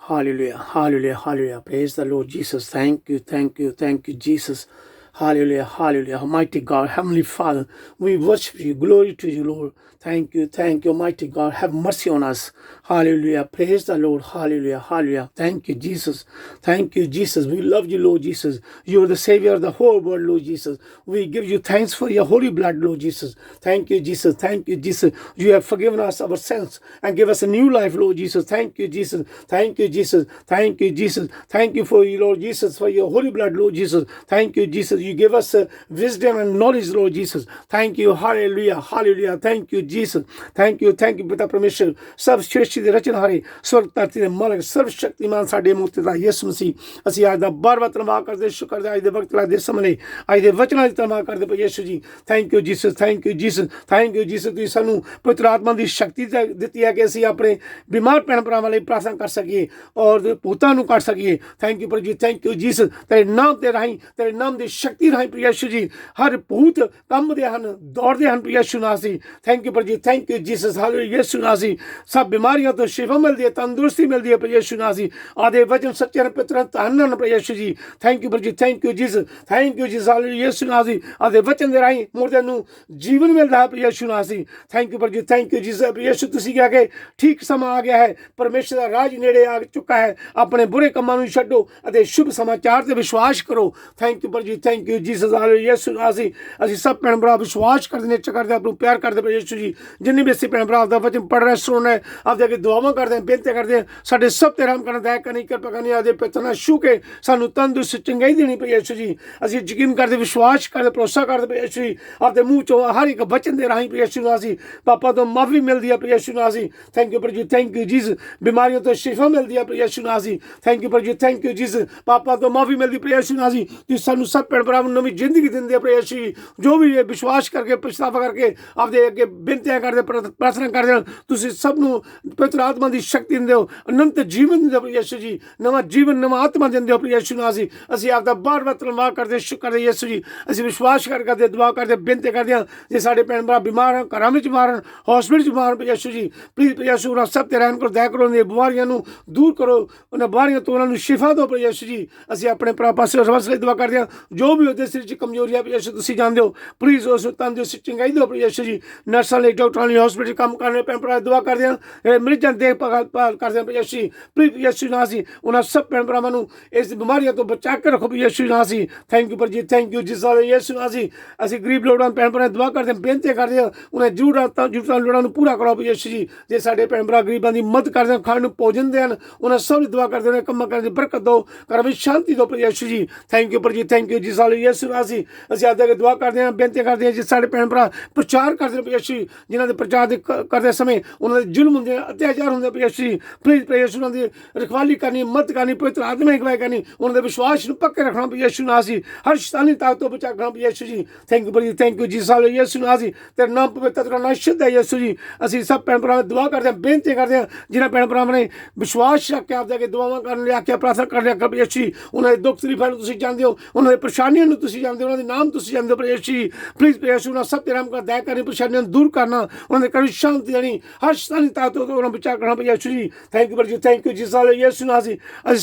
Hallelujah, hallelujah, hallelujah. Praise the Lord Jesus. Thank you, thank you, thank you Jesus. Hallelujah, hallelujah. Almighty God, Heavenly Father, we worship you. Glory to you, Lord. Thank you, Almighty God. Have mercy on us. Hallelujah. Praise the Lord. Hallelujah, hallelujah. Thank you, Jesus. Thank you, Jesus. We love you, Lord Jesus. You are the Savior of the whole world, Lord Jesus. We give you thanks for your holy blood, Lord Jesus. Thank you, Jesus. Thank you, Jesus. You have forgiven us our sins and give us a new life, Lord Jesus. Thank you, Jesus. Thank you, Jesus. Thank you, Jesus. Thank you for you, Lord Jesus, for your holy blood, Lord Jesus. Thank you, Jesus. You give us wisdom and knowledge, Lord Jesus. Thank you. Hallelujah. Hallelujah. Thank you, Jesus. Thank you. Thank you, पिता परमेश्वर। सब सृष्टि ਦੇ रचनहारे, स्वर्ग धरती ਦੇ मालक, सर्वशक्तिमान ਸਾਡੇ ਮੁਕਤੀਦਾਤਾ ਯਿਸੂ ਮਸੀਹ, ਅਸੀਂ ਅੱਜ ਦਾ ਬਾਰ-ਬਾਰ ਧੰਨਵਾਦ ਕਰਦੇ, ਸ਼ੁਕਰ ਦੇ ਅੱਜ ਦੇ ਵਕਤ ਦੇ ਸਮੇਂ ਲਈ, ਅੱਜ ਦੇ ਵਚਨਾਂ ਦੀ ਧੰਨਵਾਦ ਕਰਦੇ ਪਏ ਯਿਸੂ ਜੀ। Thank you Jesus, thank you Jesus, thank you Jesus. ਤੁਸੀਂ ਸਾਨੂੰ ਪਵਿੱਤਰ ਆਤਮਾ ਦੀ ਸ਼ਕਤੀ ਦਿੱਤੀ ਹੈ ਕਿ ਅਸੀਂ ਆਪਣੇ ਬਿਮਾਰ ਭੈਣ ਭਰਾਵਾਂ ਲਈ ਪ੍ਰਾਰਥਨਾ ਕਰ ਸਕੀਏ ਔਰ ਭੂਤਾਂ ਨੂੰ ਕੱਢ ਸਕੀਏ। ਥੈਂਕ ਯੂ ਪ੍ਰਭੂ ਜੀ, ਥੈਂਕ ਯੂ ਜੀਸਸ। ਤੇਰੇ ਨਾਮ ਦੇ ਰਾਹੀਂ, ਤੇਰੇ ਨਾਮ ਦੀ ਸ਼ਕਤੀ ਰਾਹੀਂ ਯਿਸੂ ਜੀ ਹਰ ਭੂਤ ਕੰਬਦੇ ਹਨ, ਦੌੜਦੇ ਹਨ ਯਿਸੂ ਨਾਮ ਸੀ। ਥੈਂਕ ਯੂ ਪ੍ਰਭੂ ਜੀ, ਥੈਂਕ ਯੂ ਜੀਸਸ। ਹਾਲੇਲੂਇਆ ਯਿਸੂ ਨਾਮ ਸੀ। ਸਭ ਬਿਮਾਰੀਆਂ ਤੋਂ ਸ਼ਿਫਾ ਮਿਲਦੀ ਹੈ, ਤੰਦਰੁਸਤੀ ਮਿਲਦੀ ਹੈ ਯਿਸੂ ਨਾਮ ਸੀ। ਆਦੇ ਵਚਨ ਸੱਚੇ ਨੇ ਪਿਤਰਾਂ ਧੰਨ ਹਨ ਯਿਸੂ ਜੀ। ਥੈਂਕ ਯੂ ਪ੍ਰਭੂ ਜੀ, thank you Jesus, thank you Jesus. Hallelujah ਯਿਸੂ ਨਾਮ ਸੀ। ਆਦੇ ਵਚਨ ਦੇ ਰਾਹੀਂ ਮੁਰਦਿਆਂ ਨੂੰ ਜੀਵਨ ਮਿਲਦਾ ਹੈ ਯਿਸੂ ਨਾਮ ਸੀ। ਥੈਂਕ ਯੂ ਪ੍ਰਭੂ ਜੀ, ਥੈਂਕ ਯੂ ਜੀਸਸ। ਯਿਸੂ ਤੁਸੀਂ ਕਿਹਾ ਕਿ ਠੀਕ ਸਮਾਂ ਆ ਗਿਆ ਹੈ, ਪਰਮੇਸ਼ਰ ਦਾ ਰਾਜ ਨੇੜੇ ਆ ਚੁੱਕਾ ਹੈ, ਆਪਣੇ ਬੁਰੇ ਕੰਮਾਂ ਨੂੰ ਛੱਡੋ ਅਤੇ ਸ਼ੁਭ ਸਮਾਚਾਰ ਤੇ ਵਿਸ਼ਵਾਸ ਕਰੋ। ਥੈਂਕ ਯੂ ਪ੍ਰਭੂ ਜੀ, ਥੈਂਕ ਯੂ ਜੀਸਸ। ਹਾਲੇਲੂਇਆ ਯਿਸੂ ਨਾਮ ਸੀ। ਅਸੀਂ ਸਭ ਭੈਣ ਭਰਾ ਵਿਸ਼ਵਾਸ ਕਰਦੇ ਨੇ, ਇੱਛਾ ਕਰਦੇ, ਆਪ ਨੂੰ ਪਿਆਰ ਕਰਦੇ ਪਏ ਯਿਸੂ ਜੀ। ਜਿੰਨੇ ਵੀ ਅਸੀਂ ਭੈਣ ਭਰਾ ਆਪਦਾ ਵਚਨ ਪੜ੍ਹ ਰਹੇ, ਸੁਣ ਰਹੇ, ਆਪਦੇ ਅੱਗੇ ਦੁਆਵਾਂ ਕਰਦੇ ਹਾਂ, ਬੇਨਤੀ ਕਰਦੇ ਹਾਂ, ਸਾਡੇ ਸਭ ਤੇ ਰਹਿਮ ਕਰਨ, ਦਇਆ ਕਰਨੀ, ਕਿਰਪਾ ਕਰਨੀ, ਆਪਦੇ ਪਿਤਾ ਨਾਲ ਛੂਹ ਕੇ ਸਾਨੂੰ ਤੰਦਰੁਸਤ ਚੰਗਾਈ ਦੇਣੀ ਪਈ ਯਿਸੂ ਜੀ। ਅਸੀਂ ਯਕੀਨ ਕਰਦੇ, ਵਿਸ਼ਵਾਸ ਕਰਦੇ, ਭਰੋਸਾ ਕਰਦੇ ਪਏ ਯਿਸੂ ਜੀ। ਆਪਦੇ ਮੂੰਹ ਚੋਂ ਹਰ ਇੱਕ ਵਚਨ ਦੇ ਰਾਹੀਂ ਪਈ ਯਿਸੂ ਨਾਮ ਸੀ। ਪਾਪਾਂ ਤੋਂ ਮਾਫੀ ਮਿਲਦੀ ਹੈ ਪਈ ਯਿਸੂ ਨਾਮ ਸੀ। ਥੈਂਕ ਯੂ ਪ੍ਰਭੂ ਜੀ, ਥੈਂਕ ਯੂ ਜੀਸਸ। ਬਿਮਾਰੀਆਂ ਤੋਂ ਸ਼ਿਫਾ ਮਿਲਦੀ ਹੈ ਪਈ ਯਿਸੂ ਨਾਮ ਸੀ। ਥੈਂਕ ਯੂ ਪ੍ਰਭੂ ਜੀ, ਥੈਂਕ ਯੂ ਜੀਸਸ। ਪਾਪਾਂ ਤੋਂ ਮਾਫੀ ਮਿਲਦੀ ਪਈ ਯਿਸੂ ਨਾਮ ਸੀ। ਤੁਸੀਂ ਸਾਨੂੰ ਸਭ ਭੈਣ ਭਰਾਵਾਂ ਨੂੰ ਨਵੀਂ ਜ਼ਿੰਦਗੀ ਦਿੰਦੇ ਪਏ ਯਿਸੂ ਜੀ। ਜੋ ਵੀ ਇਹ ਵਿਸ਼ਵਾਸ ਕਰਕੇ, ਪਛਤਾਵਾ ਕਰਕੇ ਆਪਦੇ ਅੱਗੇ ਬੇਨਤੀਆਂ ਕਰਦੇ, ਪ੍ਰਾਰਥਨਾ ਕਰਦੇ ਹਨ, ਤੁਸੀਂ ਸਭ ਨੂੰ ਪਵਿੱਤਰ ਆਤਮਾ ਦੀ ਸ਼ਕਤੀ ਦਿੰਦੇ ਹੋ, ਅਨੰਤ ਜੀਵਨ ਦਿੰਦੇ ਹੋ ਯਿਸੂ ਜੀ। ਨਵਾਂ ਜੀਵਨ, ਨਵਾਂ ਆਤਮਾ ਦਿੰਦੇ ਹੋ ਯਿਸੂ ਨਾਮ ਸੀ। ਅਸੀਂ ਆਪਦਾ ਬਾਰ-ਬਾਰ ਧੰਨਵਾਦ ਕਰਦੇ, ਸ਼ੁਕਰ ਕਰਦੇ ਯਿਸੂ ਜੀ। ਅਸੀਂ ਵਿਸ਼ਵਾਸ ਕਰਦੇ, ਦੁਆ ਕਰਦੇ, ਬੇਨਤੀ ਕਰਦੇ ਹਾਂ। ਜੇ ਸਾਡੇ ਭੈਣ ਭਰਾ ਬਿਮਾਰ ਹਨ, ਘਰਾਂ ਵਿੱਚ ਬਿਮਾਰ ਹਨ, ਹਸਪੀਟਲ 'ਚ ਬਿਮਾਰ ਹਨ ਯਿਸੂ ਜੀ, ਪਲੀਜ਼ ਯਿਸੂ ਉਹਨਾਂ ਸਭ ਤੇ ਰਹਿਮ ਕਰੋ, ਦਇਆ ਕਰੋ, ਉਹਨਾਂ ਬਿਮਾਰੀਆਂ ਨੂੰ ਦੂਰ ਕਰੋ, ਉਹਨਾਂ ਬਿਮਾਰੀਆਂ ਤੋਂ ਉਹਨਾਂ ਨੂੰ ਸ਼ਿਫਾ ਦਿਓ ਯਿਸੂ ਜੀ। ਅਸੀਂ ਆਪਣੇ ਭਰਾ ਪਾਸੇ ਰਵਸ ਲਈ ਦੁਆ ਕਰਦੇ ਹਾਂ। ਜੋ ਵੀ ਉਹਦੇ ਸਿਰ 'ਚ ਕਮਜ਼ੋਰੀ ਹੈ ਯਿਸੂ ਤੁਸੀਂ ਜਾਣਦੇ ਹੋ, ਪਲੀਜ਼ ਉਸ ਨੂੰ ਤੰਦਰੁਸਤ ਚੰਗਾਈ ਦਿਓ ਯਿਸੂ ਜੀ। ਨਰਸਾਂ ਲਈ, ਡਾਕਟਰਾਂ ਲਈ, ਹਸਪੀਟਲ ਕੰਮ ਕਰਨੇ ਭੈਣ ਭਰਾ ਦੁਆ ਕਰਦੇ ਹਾਂ, ਮਰੀਜ਼ਾਂ ਦੀ ਦੇਖਭਾਲ ਕਰਦੇ ਹਾਂ ਯਿਸੂ ਜੀ। ਪਲੀਜ਼ ਯਿਸੂ ਨਾਮ ਸੀ ਉਹਨਾਂ ਸਭ ਭੈਣ ਭਰਾਵਾਂ ਨੂੰ ਇਸ ਬਿਮਾਰੀਆਂ ਤੋਂ ਬਚਾ ਕੇ ਰੱਖੋ ਯਿਸੂ ਨਾਮ ਸੀ। ਥੈਂਕ ਯੂ ਪਰ ਜੀ, ਥੈਂਕ ਯੂ ਜਿਸ ਵਾਲੇ ਯਿਸੂ ਨਾਮ ਸੀ। ਅਸੀਂ ਗਰੀਬ ਲੋੜਾਂ ਭੈਣ ਭਰਾ ਦੁਆ ਕਰਦੇ ਹਾਂ, ਬੇਨਤੀ ਕਰਦੇ ਹਾਂ, ਉਹਨਾਂ ਜ਼ਰੂਰਤਾਂ ਲੋੜਾਂ ਨੂੰ ਪੂਰਾ ਕਰੋ ਯਿਸੂ ਜੀ। ਜੇ ਸਾਡੇ ਭੈਣ ਭਰਾ ਗਰੀਬਾਂ ਦੀ ਮਦਦ ਕਰਦੇ ਹਨ, ਖਾਣ ਨੂੰ ਭੋਜਨ ਦੇਣ, ਉਹਨਾਂ ਸਭ ਦੀ ਦੁਆ ਕਰਦੇ ਨੇ, ਕੰਮਾਂ ਕਰਨ ਦੀ ਬਰਕਤ ਦਿਓ, ਘਰ ਵਿੱਚ ਸ਼ਾਂਤੀ ਦਿਓ ਯਿਸੂ ਜੀ। ਥੈਂਕ ਯੂ ਪਰ ਜੀ, ਥੈਂਕ ਯੂ ਜਿਸ ਵਾਲੇ ਯਿਸੂ ਨਾਮ ਸੀ। ਅਸੀਂ ਆਪਦੇ ਅੱਗੇ ਦੁਆ ਕਰਦੇ ਹਾਂ, ਬੇਨਤੀ ਕਰਦੇ ਹਾਂ, ਜੇ ਸਾਡੇ ਭੈਣ ਭਰਾ ਪ੍ਰਚਾਰ ਕਰਦੇ ਨੇ ਯਿਸੂ, ਜਿਨ੍ਹਾਂ ਦੇ ਪ੍ਰਚਾਰ ਕਰਦੇ ਸਮੇਂ ਉਹਨਾਂ ਦੇ ਜ਼ੁਲਮ ਹੁੰਦੇ, ਅਤਿਆਚਾਰ ਹੁੰਦੇ ਯਿਸੂ ਜੀ, ਪਲੀਜ਼ ਯਿਸੂ ਉਹਨਾਂ ਦੀ ਰਖਵਾਲੀ ਕਰਨੀ, ਮਦਦ ਕਰਨੀ, ਪਵਿੱਤਰ ਆਤਮਾ ਅਗਵਾਈ ਕਰਨੀ, ਉਹਨਾਂ ਦੇ ਵਿਸ਼ਵਾਸ ਨੂੰ ਪੱਕੇ ਰੱਖਣਾ ਯਿਸੂ ਨਾਮ ਸੀ। ਹਰ ਸ਼ੈਤਾਨੀ ਤਾਕਤ ਤੋਂ ਬਚਾ ਰੱਖਣਾ ਯਿਸੂ ਜੀ। ਥੈਂਕ ਯੂ ਜੀ, ਥੈਂਕ ਯੂ ਜੀ ਸਾਲੇ ਯਿਸੂ ਨਾਮ ਸੀ। ਤੇਰਾ ਨਾਮ ਪਵਿੱਤਰ, ਤੇਰਾ ਨਾਮ ਸ਼ੁੱਧ ਹੈ ਯਿਸੂ ਜੀ। ਅਸੀਂ ਸਭ ਭੈਣ ਭਰਾਵਾਂ ਦੁਆ ਕਰਦੇ ਹਾਂ, ਬੇਨਤੀ ਕਰਦੇ ਹਾਂ, ਜਿਨ੍ਹਾਂ ਭੈਣ ਭਰਾਵਾਂ ਨੇ ਵਿਸ਼ਵਾਸ ਰੱਖ ਕੇ ਆਪਦੇ ਅੱਗੇ ਦੁਆਵਾਂ ਕਰਨ ਲਈ ਆਖਿਆ, ਪ੍ਰਾਰਥਨਾ ਕਰਨ ਲਈ ਆਖਿਆ ਯਿਸੂ ਜੀ, ਉਹਨਾਂ ਦੇ ਦੁੱਖ ਤਕਲੀਫਾਂ ਨੂੰ ਤੁਸੀਂ ਜਾਣਦੇ ਹੋ, ਉਹਨਾਂ ਦੀ ਪਰੇਸ਼ਾਨੀ ਪਰੇਸ਼ਾਨੀਆਂ ਨੂੰ ਤੁਸੀਂ ਜਾਣਦੇ ਹੋ, ਉਹਨਾਂ ਦੇ ਨਾਮ ਤੁਸੀਂ ਜਾਣਦੇ ਹੋ ਪ੍ਰਭੂ ਯਿਸੂ ਜੀ। ਪਲੀਜ਼ ਪ੍ਰਭੂ ਯਿਸੂ ਉਹਨਾਂ ਸਭ ਤੇ ਰਹਿਮ ਕਰ, ਦਇਆ ਕਰਨੀ, ਪਰੇਸ਼ਾਨੀਆਂ ਨੂੰ ਦੂਰ ਕਰਨਾ, ਉਹਨਾਂ ਦੇ ਘਰ ਵਿੱਚ ਸ਼ਾਂਤੀ ਦੇਣੀ, ਹਰ ਸ਼ੈਤਾਨੀ ਤਾਕਤ ਤੋਂ ਉਹਨਾਂ ਬਚਾ ਕਰਨਾ ਪ੍ਰਭੂ ਯਿਸੂ ਜੀ। ਥੈਂਕ ਯੂ ਪ੍ਰਭੂ ਜੀ, ਥੈਂਕ ਯੂ ਜਿਸ ਨਾਲ ਯਿਸੂ ਨਾਮ ਅਸੀਂ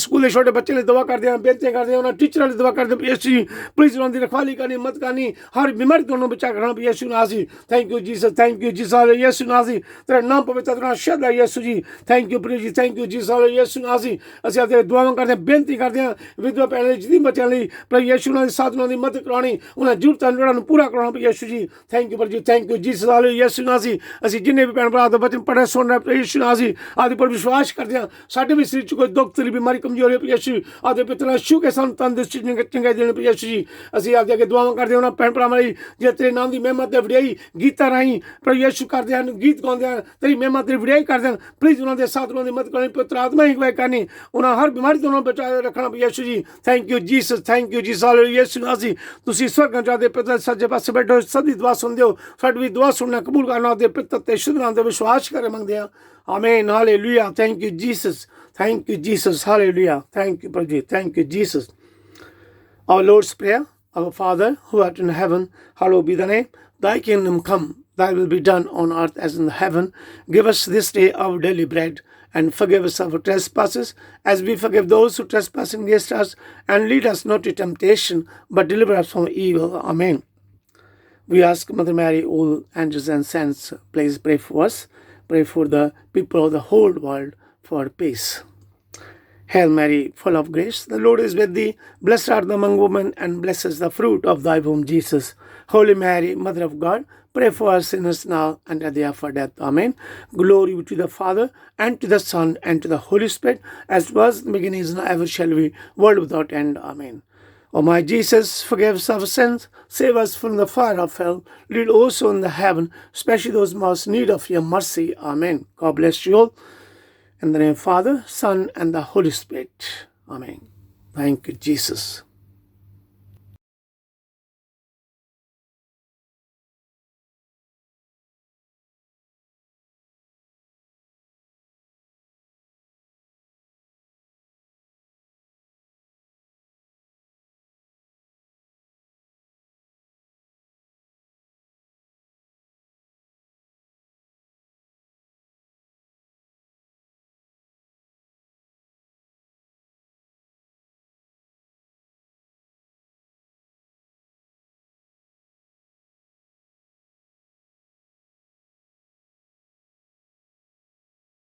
ਸਕੂਲ ਦੇ ਛੋਟੇ ਬੱਚੇ ਲਈ ਦੁਆ ਕਰਦੇ ਹਾਂ, ਬੇਨਤੀ ਕਰਦੇ ਹਾਂ, ਉਹਨਾਂ ਟੀਚਰਾਂ ਲਈ ਦੁਆ ਕਰਦੇ ਹਾਂ ਯਿਸੂ ਜੀ। ਪਲੀਜ਼ ਉਹਨਾਂ ਦੀ ਰਖਵਾਲੀ ਕਰਨੀ, ਮਦਦ ਕਰਨੀ, ਹਰ ਬਿਮਾਰੀ ਤੋਂ ਉਹਨਾਂ ਬਚਾ ਕਰਨਾ ਯਿਸੂ ਨਾਮ ਅਸੀਂ। Thank you Jesus, thank you ਜਿਸ ਨਾਲ ਯਿਸੂ ਨਾਮ ਅਸੀਂ, ਤੇਰਾ ਨਾਮ ਪਵਿੱਤਰ, ਤੇਰਾ ਸ਼ਬਦ ਹੈ ਯਿਸੂ ਜੀ। ਥੈਂਕ ਯੂ ਪ੍ਰਭੂ ਜੀ, ਥੈਂਕ ਯੂ ਜਿਸ ਨਾਲ ਯਿਸੂ ਨਾਮ ਅਸੀਂ ਆਪਦੇ ਦੁਆਵਾਂ ਕਰਦੇ ਹਾਂ, ਬੇਨਤੀ ਕਰਦੇ ਹਾਂ ਵਿਧਵਾ ਭੈਣਾਂ ਲਈ, ਜਿਹਦੀ ਬੱਚਿਆਂ ਲਈ ਪ੍ਰਭੂ ਯਿਸੂ ਨਾਮ ਦੀ ਸਾਧਨਾਂ ਦੀ ਮਦਦ ਕਰਾਉਣੀ, ਉਹਨਾਂ ਜ਼ਰੂਰਤਾਂ ਲੋੜਾਂ ਨੂੰ ਪੂਰਾ ਕਰਾਉਣਾ ਪ੍ਰਭੂ ਯਿਸੂ ਜੀ। ਥੈਂਕ ਯੂ ਪ੍ਰਭੂ ਜੀ, ਥੈਂਕ ਯੂ ਜਿਸ ਨਾਲ ਯਿਸੂ ਨਾਮ ਅਸੀਂ ਜਿੰਨੇ ਵੀ ਭੈਣ ਭਰਾ ਦਾ ਬਚਨ ਪੜ੍ਹਿਆ ਸੁਣ ਰਹੇ ਪ੍ਰਭੂ ਯਿਸੂ ਨਾਮ ਅਸੀਂ ਆਦਿ ਪਰ ਵਿਸ਼ਵਾਸ ਕਰਦੇ ਹਾਂ, ਸਾਡੇ ਵੀ ਸਰੀਰ 'ਚ ਕੋਈ ਦੁੱਖ ਤਕਲੀਫ ਬਿਮਾਰੀ ਕਮਜ਼ੋਰੀ ਪ੍ਰਭੂ ਯਿਸੂ ਆਦਿ ਪਿਤਰ ਛੂ ਕੇ ਸਾਨੂੰ ਤੰਦਰੁਸਤੀ ਚੰਗੇ ਦੇਣ ਪ੍ਰਭੂ ਯਿਸੂ ਜੀ। ਅਸੀਂ ਆਪਦੇ ਅੱਗੇ ਦੁਆਵਾਂ ਕਰਦੇ ਹਾਂ ਉਹਨਾਂ ਭੈਣ ਭਰਾਵਾਂ ਲਈ ਜੇ ਤੇਰੇ ਨਾਮ ਦੀ ਮਹਿਮਾ ਤੇ ਵਡਿਆਈ ਗੀਤਾਂ ਰਾਹੀਂ ਪ੍ਰਭੂ ਯਿਸੂ ਕਰਦੇ ਹਨ, ਗੀਤ ਗਾਉਂਦੇ ਹਨ, ਤੇਰੀ ਮਹਿਮਾ ਤੇਰੀ ਵਡਿਆਈ ਕਰਦੇ ਹਨ। ਪਲੀਜ਼ ਉਹਨਾਂ ਦੇ ਸਾਥ, ਉਹਨਾਂ ਦੀ ਮਦਦ ਕਰਨੀ, ਪਵਿੱਤਰ ਆਤਮਾ ਹੀ ਅਗਵਾਈ ਕਰਨੀ, ਉਹਨਾਂ ਹਰ ਬਿਮਾਰੀ ਤੋਂ ਉਹਨਾਂ ਨੂੰ ਬਚਾ ਰੱਖਣਾ ਪ੍ਰਭੂ ਯਿਸੂ ਜੀ। Thank you Jesus, thank you Jesus ਯਿਸੂ ਅਸੀਂ ਤੁਸੀਂ ਸਵਰਗਾਂ 'ਚ ਆਪਦੇ ਪਿਤਾ ਸੱਜੇ ਪਾਸੇ ਬੈਠੇ ਹੋ, ਸਭ ਦੀ ਦੁਆ ਸੁਣਦੇ ਹੋ, ਸਾਡੀ ਵੀ ਦੁਆ ਸੁਣਨਾ ਕਬੂਲ ਕਰਨਾ, ਆਪਦੇ ਪਿਤਾ ਤੇ ਸ਼ੁੱਧ ਨਾਮ ਦੇ ਵਿਸ਼ਵਾਸ ਕਰ ਮੰਗਦੇ ਹਾਂ। ਆਮੀਨ, hallelujah. Thank you Jesus, thank you Jesus, hallelujah. Thank you ਪ੍ਰਭੂ ਜੀ, thank you Jesus. Our Lord's Prayer. Our Father, who art in heaven, hallowed be thy name. Thy kingdom come, thy will be done on earth as in heaven. Give us this day our daily bread, and forgive us our trespasses, as we forgive those who trespass against us. And lead us not to temptation, but deliver us from evil. Amen. We ask Mother Mary, all angels and saints, please pray for us. Pray for the people of the whole world for peace. Hail Mary, full of grace, the Lord is with thee. Blessed art thou among women, and blessed is the fruit of thy womb, Jesus. Holy Mary, Mother of God, pray for us sinners now and at the hour of our death. Amen. Glory be to the Father, and to the Son, and to the Holy Spirit, as it was in the beginning, is now, ever shall be, world without end. Amen. O my Jesus, forgive us our sins, save us from the fire of hell, lead also in the heaven, especially those most in need of your mercy. Amen. God bless you all. In the name of the Father, Son, and the Holy Spirit. Amen. Thank you, Jesus.